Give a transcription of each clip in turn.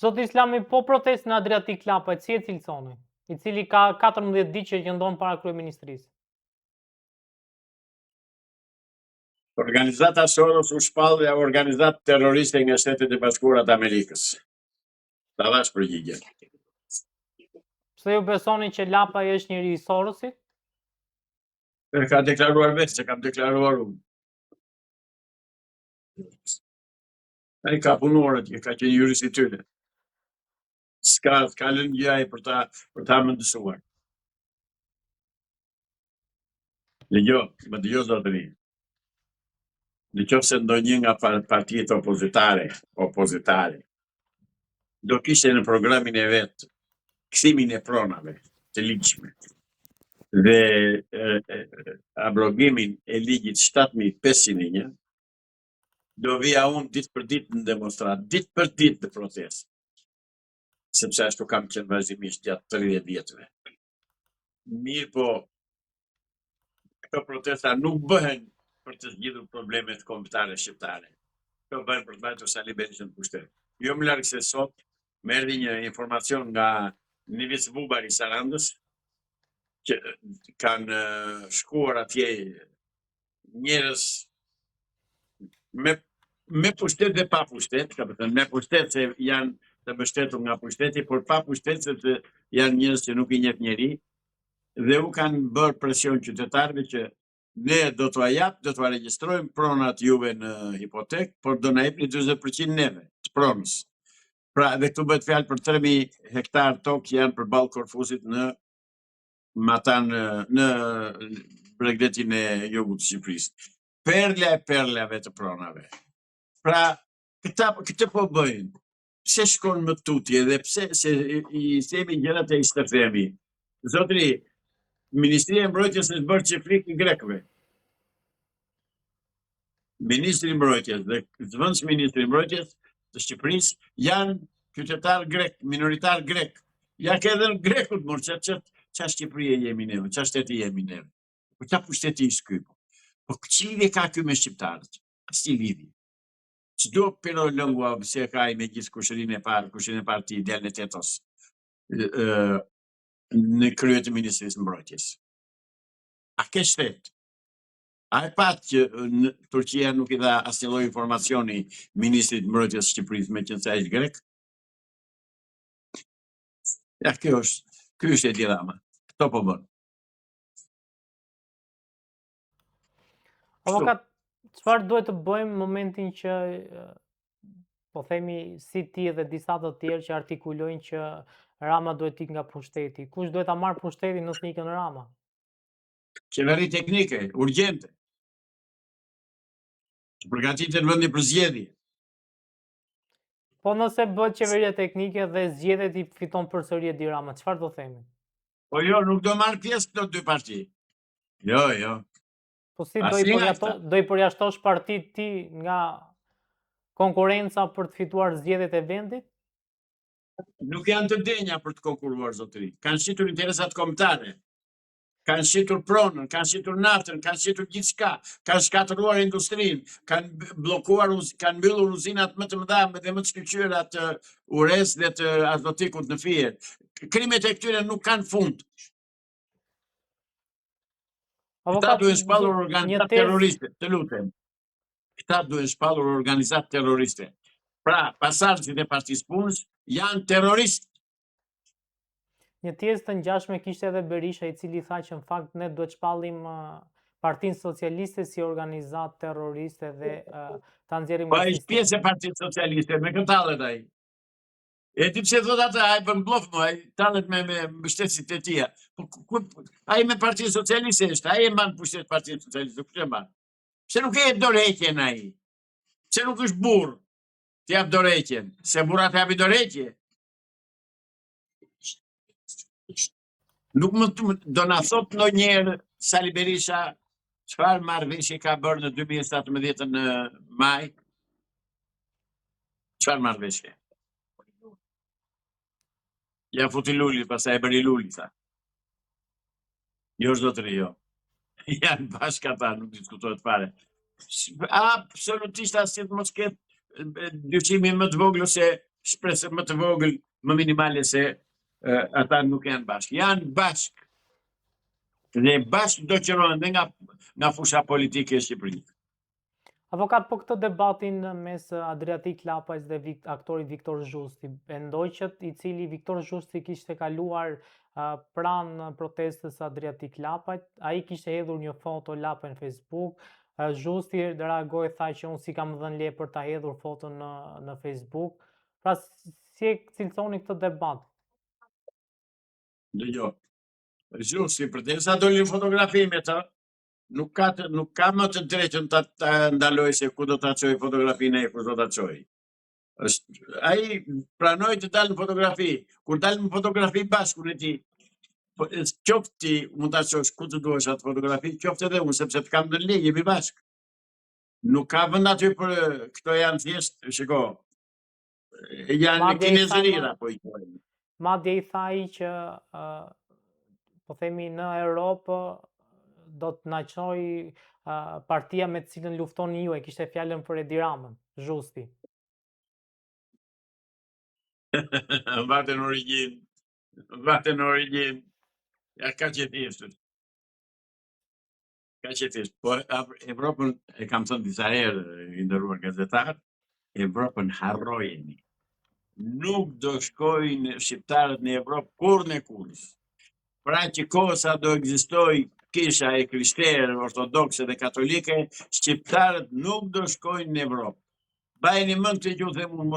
Zoti Islami, po protest në Adriatik Lapa, si e cilësoni, i cili ka 14 ditë që qëndron para kryeministrisë. Organizata Soros u shpall dhe organizatë terroriste nga Shtetet e Bashkuara të Amerikës. Ta dhash përgjigje. Pse ju besoni që Lapa është njëri i Sorosit? Ka deklaruar vetë se kam deklaruar unë. Ai ka punuar atje, ka qenë jurist i tyre. S'ka lënë gjaj për ta mëndësuar. Më dëgjo zotëri. Në qoftë se ndonjë nga partijet opozitare, do kishte në programin e vet kthimin e pronave të ligjshme dhe abrogimin e ligjit 7501, do vija unë ditë për ditë në demonstrat, ditë për ditë në protest, sepse ashtu kam qenë vazhdimisht gjatë 30 vjetëve. Mirë po, këto protesta nuk bëhen për të zgjidhur problemet kombëtare shqiptare. Këto bëhen për të mbajtur Sali Berishën në pushtet. Jo më larg se sot, më erdhi një informacion nga Nivis Bubari i Sarandës, që kanë shkuar atje njerëz me pushtet dhe pa pushtet, ka thënë me pushtet se janë të mbështetur nga pushteti, por pa pushtet sepse janë njerëz që nuk i njeh njeri, dhe u kanë bërë presion qytetarëve që ne do t'ua regjistrojmë pronat juve në hipotek, por do na jepni 40% neve të pronës. Pra, dhe këtu bëhet fjalë për 3000 hektar tokë që janë përballë Korfusit në Bregdetin e Jugut të Shqipërisë. Perlave të pronave. Pra, këtë po bëjnë. Pse shkon më tutje dhe pse se i themi gjërat e istëthemi. Zotri, Ministria e Mbrojtjes është bërë çifrik i grekëve. Ministri i Mbrojtjes dhe zëvendës Ministri i Mbrojtjes të Shqipërisë janë qytetar grek, minoritar grek. Ja ke edhe grekut mor ç'a Shqipëri jemi ne, ç'a shteti jemi ne. Po ç'a pushteti është ky? Po ç'lidhje ka ky me shqiptarët? Si lidhje? Çdo pero lëngua se ka i me gjithë kushërinë e parë të djalën e Tetos. Në krye të Ministrisë Mbrojtjes. A ke shtet? A e pat që në Turqia nuk i dha asnjë lloj informacioni Ministrit Mbrojtjes Shqipërisë me qenë se ai është grek? Ja, ky është e dilema. Këto po bën. Avokat, çfarë duhet të bëjmë në momentin që po themi si ti dhe disa të tjerë që artikulojnë që Rama duhet ikë nga pushteti. Kush duhet ta marrë pushtetin nëse ikën Rama? Qeveri teknike, urgjente. Që përgatitet vendi për zgjedhje. Po nëse bëhet qeveria teknike dhe zgjedhet i fiton përsëri Edi Rama, çfarë do themi? Po jo, nuk do marrë pjesë këto dy parti. Jo. Po si do i përjashtosh partitë ti nga konkurenca për të fituar zgjedhjet e vendit? Nuk janë të denja për të konkuruar, zotëri. Kanë shitur interesat kombëtare. Kanë shitur pronën, kanë shitur naftën, kanë shitur gjithçka, kanë shkatëruar industrinë, kanë bllokuar, kanë mbyllur uzinat më të mëdha dhe më të shkëlqyera të urez dhe të azotikut në Fier. Krimet e këtyre nuk kanë fund. Këta duhen shpallur organizat terroriste, të lutem. Këta duhen shpallur organizat terroriste. Pra, pasardhësit e Partisë Punës janë terroristë. Një tezë të ngjashme kishte edhe Berisha, i cili tha që në fakt ne duhet shpallim Partinë Socialiste si organizat terroriste dhe ta nxjerrim nga sistemi. Po ai pjesë e Partisë Socialiste, me këtë tallet ai. E ti pse thot ata, ai bën bllof më, ai tallet me mbështetësit e tij. Ai me Partinë Socialiste është, ai e mban pushtet Partinë Socialiste, kush e mban? Pse nuk e jep dorëheqjen ai? Pse nuk është burr? Të jap dorëheqjen, se burrat japin dorëheqje. Nuk më do na thot ndonjëherë Sali Berisha çfarë marrëveshje ka bërë në 2017 në maj? Çfarë marrëveshje? Ja futi Luli, pastaj e bëri Luli, tha. Jo, zotëri, jo. Janë bashkë ata, nuk diskutohet fare. Absolutisht asnjë mos ketë dyshimi më të vogël se shpresë më të vogël, më minimale se ata nuk janë bashkë. Janë bashkë. Dhe bashkë do qërohen dhe nga fusha politike e Shqipërisë. Avokat, po këtë debatin mes Adriatik Lapajs dhe aktorit Viktor Zhusti, mendoj që i cili Viktor Zhusti kishte kaluar pranë protestës Adriatik Lapajt, ai kishte hedhur një foto Lapaj në Facebook, Zhusti reagoi, tha që unë si kam dhënë leje për ta hedhur foton në Facebook. Pra si e cilësoni këtë debat? Dëgjoj. Zhusti përderisa dolin fotografi me të, nuk ka më të drejtën ta ndaloj se ku do ta çoj fotografinë e ku do ta çoj. Ai pranoi të dalë në fotografi. Kur dalë në fotografi bashkë me ti, qoftë ti mund ta çosh ku të duash atë fotografi, qoftë edhe unë, sepse të kam në leje, jemi bashkë. Nuk ka vend aty për këto janë thjesht, shiko. Janë kinezërira po i thojnë. Madje i tha ai që po themi në Europë do të na çoj partia me të cilën luftoni ju, e kishte fjalën për Edi Ramën, Zhusti. Vate në origjinë. Ja, ka që thjesht. Po Evropën, e kam thënë disa herë, i nderuar gazetar, Evropën harrojeni. Nuk do shkojnë shqiptarët në Evropë kurrë. Pra që kosa do ekzistoj kisha e krishterë, ortodokse dhe katolike, shqiptarët nuk do shkojnë në Evropë. Bajeni mend të ju them unë,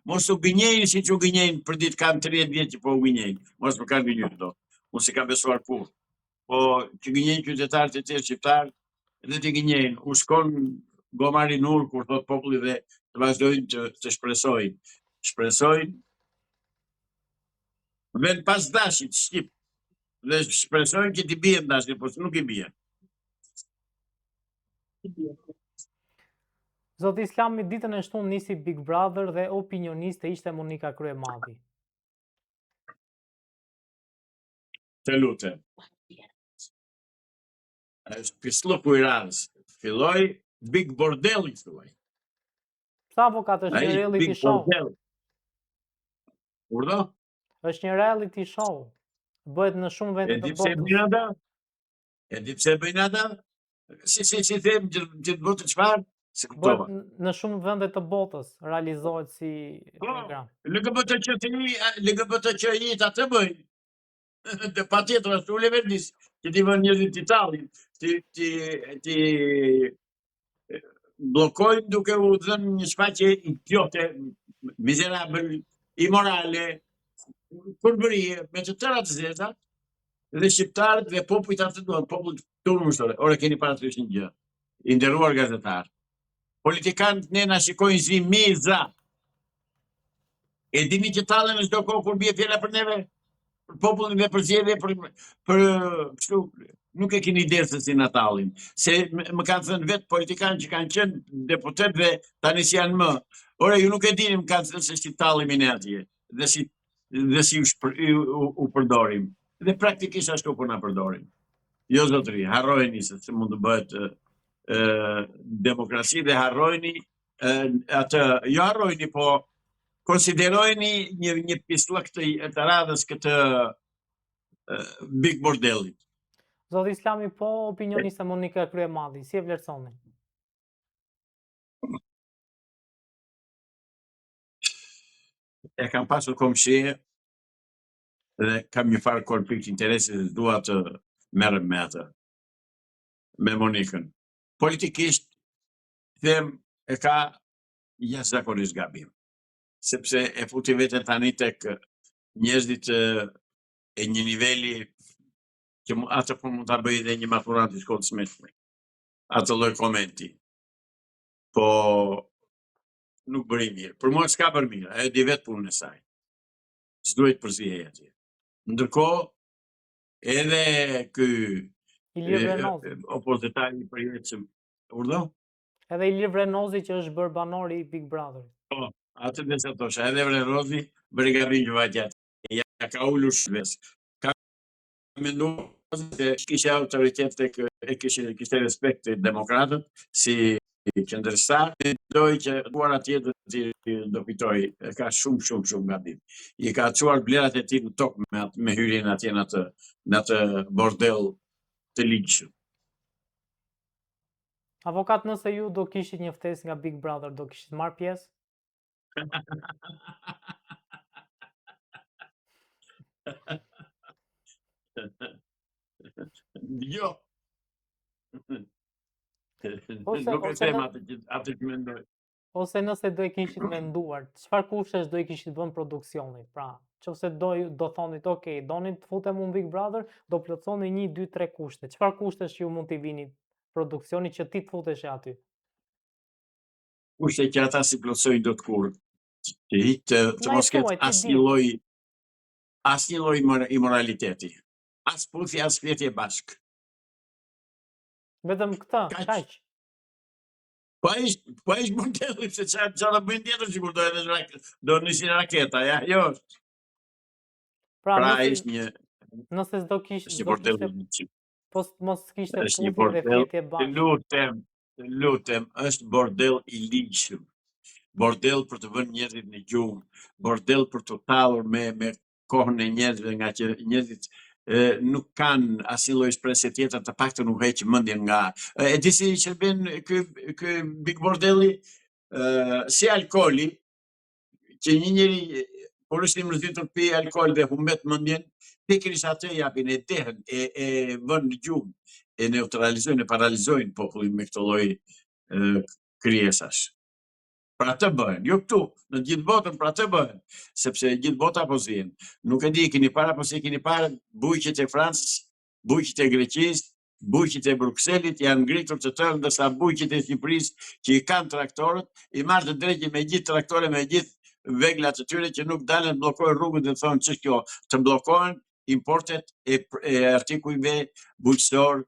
mos u gënjejnë siç u gënjejnë për ditë, kam 30 vjet që po u gënjejnë. Mos më kanë gënjur këto. Unë si kam besuar kurrë. Po që gënjejnë qytetarët e tjerë shqiptarë, dhe të gënjejnë. U shkon gomari nur kur thot populli dhe të vazhdojnë të shpresojnë. Shpresojnë vend pas dashit shqip. Dhe shpresojnë që t'i bien dashit, po nuk i bien. Zoti Islami, ditën e shtunë nisi Big Brother dhe opinioniste ishte Monika Kryemadi. Të lutem. Është pislluku i radhës. Filloi Big Bordelli thuaj. Sa avokat është një reality show? Urdhë? Është një reality show. Bëhet në shumë vende të botës. E di pse bëjnë ata? Si them gjithë botën çfarë? Bëhet në shumë vende të botës, realizohet si program. LGBTQI atë bëjnë. Dhe patjetër ashtu leverdis, që ti vën njerëzit të tallin, ti bllokojnë duke u dhënë një shfaqje idiote, mizerabël, imorale, kurbërie, me të tëra të zeza, dhe shqiptarët dhe popujt atë duan, popujt turmështore. Ora keni parasysh një gjë, i nderuar gazetar. Politikanët ne na shikojnë si miza. E dini që tallen në çdo kohë kur bie fjala për neve? Për popullin dhe për zgjedhje, për kështu, nuk e keni ide se si na tallin. Se më kanë thënë vetë politikanë që kanë qenë deputet dhe tani si janë më. Ora ju nuk e dini, më kanë thënë se si tallemi ne atje dhe si u përdorim. Dhe praktikisht ashtu po na përdorim. Jo zotëri, harrojeni se mund të bëhet demokraci dhe harrojeni atë, jo harrojeni, po konsiderojni një pislëk të radhës këtë Big Bordelli. Zoti Islami, po opinioniste Monika Kryemadi, si e vlerësoni? E kam pasur komshie dhe kam një farë konflikt interesi dhe dua të merrem me atë, me Monikën. Politikisht, them, e ka jashtëzakonisht gabim. Sepse e futi veten tani tek njerëzit e një niveli që atë mund ta bëjë edhe një maturant i shkollës mesme. Atë lloj komenti. Po nuk bëri mirë. Për mua s'ka bërë mirë, ajo di vetë punën e saj. S'duhet përzihej atje. Ndërkohë, edhe ky opozitari i përjetshëm, urdhë? Edhe Ilir Vrenozi që është bërë banor i Big Brother. Po, atë dhe se thosha, edhe Vrenozi bëri gabim që vajtja. Ja ka ulur shves. Ka menduar se kishte autoritet tek kishte respekt te demokratët si qendrëstar, doj që duara tjetër do fitoj, ka shumë gabim. I ka çuar vlerat e tij në tokë me hyrjen atje në atë bordell të ligjshëm. Avokat, nëse ju do kishit një ftesë nga Big Brother, do kishit marrë pjesë? Jo. Nuk e them atë që mendoj. Ose nëse do e kishit menduar, çfarë kushtesh do i kishit vënë produksionit? Pra, nëse do thonit, ok, doni të futem unë Big Brother, do plotësoni 1, 2, 3 kushte. Çfarë kushtesh që ju mund t'i vini produksioni që ti të futesh aty? Kushte që ata si plotësojnë do të kur. Të mos ketë asnjë lloj imoraliteti. As puthje, as fletje bashk. Vetëm këtë, kaq. Po ai është bordelli, se çfarë do bëjnë tjetër sikur do nisin raketa, ja, jo. Pra është një nëse s'do kishte një bordell po mos kishte puthje dhe fletje bashkë. Të lutem, është bordell i ligjshëm. Bordell për të vënë njerëzit në gjumë, bordell për të thallur me kohën e njerëzve, nga që njerëzit nuk kanë asnjë lloj shpresë tjetër, të paktën u heq mendjen nga. E di si që bën ky Big Bordelli, si alkooli, që një njeri kur është i mërzitur pi alkool dhe humbet mendjen, pikërisht atë japin e dehen, e vënë në gjumë, e neutralizojnë, e paralizojnë popullin me këtë lloj krijesash. Pra të bëhen, jo këtu, në gjithë botën pra të bëhen, sepse gjithë bota po zihen. Nuk e di, keni para, po se keni para, bujqit e Francës, bujqit e Greqisë, bujqit e Brukselit janë ngritur të tërë, ndërsa bujqit e Shqipërisë që i kanë traktorët, i marrë të drejtë me gjithë traktore, me gjithë veglat të tyre që nuk dalën, bllokojnë rrugën dhe thonë ç'është kjo, të bllokohen importet e artikujve bujqësor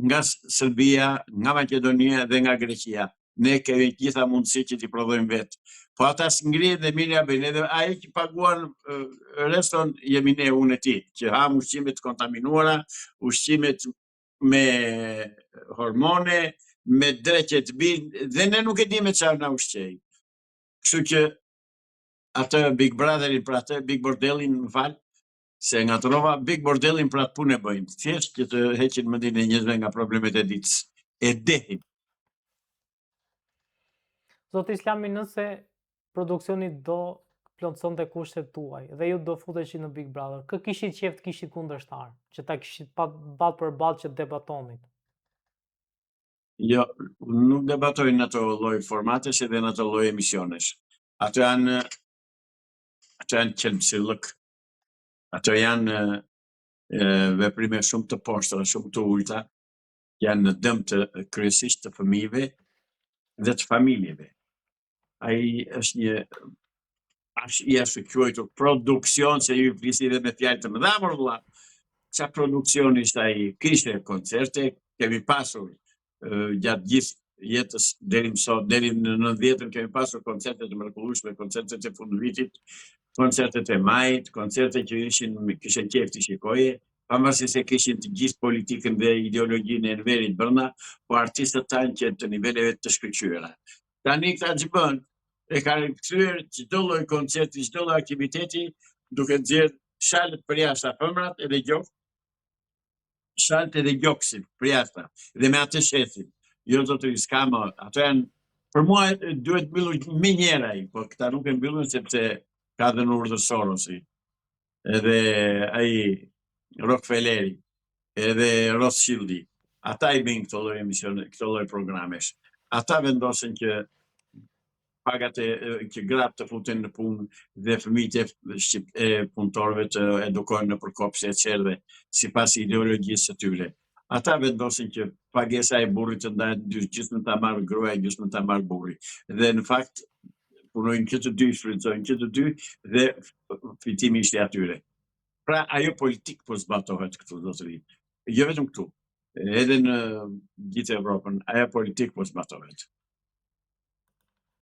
nga Serbia, nga Maqedonia dhe nga Greqia. Ne kemi gjitha mundësi që t'i prodhojmë vetë. Po ata s'ngrihen dhe mirë ja bëjnë, edhe ai që paguan reston jemi ne, unë e ti, që ham ushqimet kontaminuara, ushqimet me hormone, me dreqe të binë, dhe ne nuk e di me çfarë na ushqej. Kështu që atë Big Brotherin, pra atë Big Bordellin, më fal, se nga trova, Big Bordellin pra atë punë e bëjnë, thjesht që të heqin mendjen e njerëzve nga problemet e ditës. E dehin. Zoti Islami, nëse produksioni do plotësonte kushtet tuaj dhe ju do futeshit në Big Brother, kë kishit qef të kishit kundërshtar, që ta kishit ballë për ballë që debatonit? Jo, nuk debatojnë në ato lloj formatesh edhe në ato lloj emisionesh. Ato janë qelbsillëk. Ato janë veprime shumë të poshtra, shumë të ulta, janë në dëm të kryesisht të fëmijëve dhe të familjeve. Ai është një jashtë quajtur produksion, se ju flisi dhe me fjalë të mëdha, por vëlla, çfarë produksioni ishte ai? Kishte koncerte, kemi pasur gjatë gjithë jetës deri në 90-ën kemi pasur koncerte të mrekullueshme, koncertet e fundvitit, koncertet e majit, koncerte që kishin qejf të shikoje, pavarësisht se kishin të gjithë politikën dhe ideologjinë e Enverit brenda, po artistët tanë që të niveleve të shkëlqyera. Tani këta që bën, e kanë kthyer çdo lloj koncerti, çdo lloj aktiviteti, duke nxjerrë shalët për jashtë femrat edhe gjokë, shalët edhe gjoksin për jashtë, dhe me atë shesin. Jo zotëri, s'ka më, ato janë, për mua duhet mbyllur më njëra ai, po këta nuk e mbyllën sepse ka dhënë urdhër Sorosi, edhe ai Rockefelleri, edhe Rothschildi. Ata i bëjnë këto lloj emisione, këto lloj programesh. Ata vendosen që pagat që gratë të futen në punë dhe fëmijët e punëtorëve të edukohen në përkopshje e qerve sipas ideologjisë së tyre. Ata vendosin që pagesa e burrit të ndahet dy, gjysmën ta marrë gruaja, gjysmën ta marrë burri. Dhe në fakt punojnë që të dy, shfrytëzojnë që të dy dhe fitimi ishte atyre. Pra ajo politik po zbatohet këtu, zotëri. Jo vetëm këtu, edhe në gjithë Evropën, ajo politik po zbatohet.